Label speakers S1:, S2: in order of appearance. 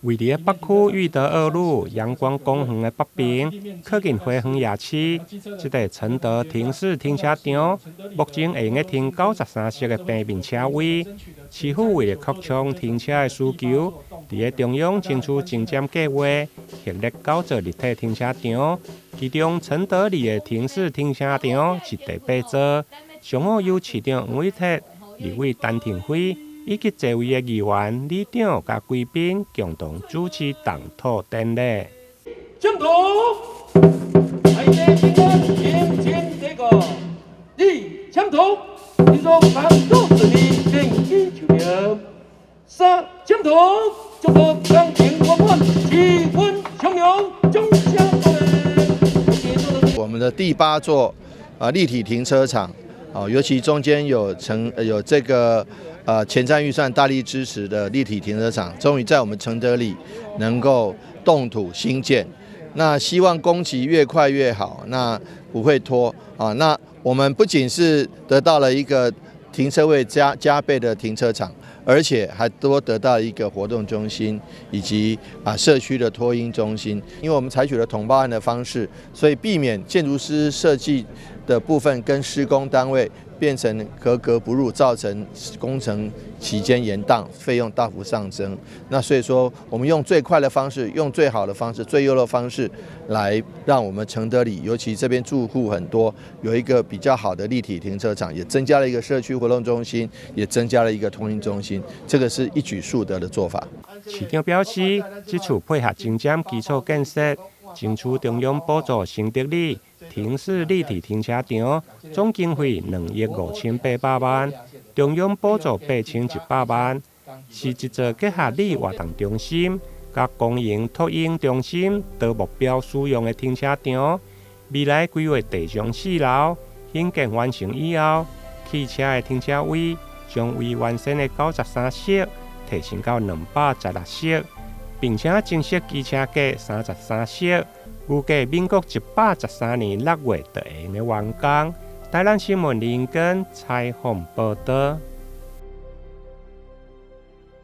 S1: 位于北区裕德二路阳光公园的北边，靠近花园夜市，这个承德停式停车场，目前会用停93席的平面车位。市府为了扩充停车的需求，伫中央争取精简计划，设立9座立体停车场，其中承德里的停式停车场是第8座，上好由市长黄伟哲、立委陈廷辉。以及座位的议员、里长甲贵宾共同主持动土典礼。
S2: 请土，在地平安，迎请这个立请土，你说当主子的并依求名。三请土，祝福钢琴活泼，气氛汹涌，中香
S3: 我们的第8座立体停车场尤其中间有这个前瞻预算大力支持的立体停车场，终于在我们承德里能够动土兴建。那希望工期越快越好，那不会拖那我们不仅是得到了一个停车位加倍的停车场，而且还多得到一个活动中心以及社区的托婴中心。因为我们采取了统包案的方式，所以避免建筑师设计的部分跟施工单位变成格格不入，造成工程期间延宕，费用大幅上升。那所以说，我们用最快的方式，用最好的方式，最优的方式，来让我们承德里，尤其这边住户很多，有一个比较好的立体停车场，也增加了一个社区活动中心，也增加了一个托婴中心，这个是一举数得的做法。
S1: 市长表示，这次配合精简基础建设，争取中央补助承德里停式立体停车场，总经费2亿5800万，中央补助8100万，是一座结合里活动中心甲公营托婴中心的目标使用的停车场。未来规划地上4楼，兴建完成以后，汽车的停车位将为原先的93席提升到216席，并且增设机车格33席。预计民国113年6月就会完工。台南新闻林根采访报道。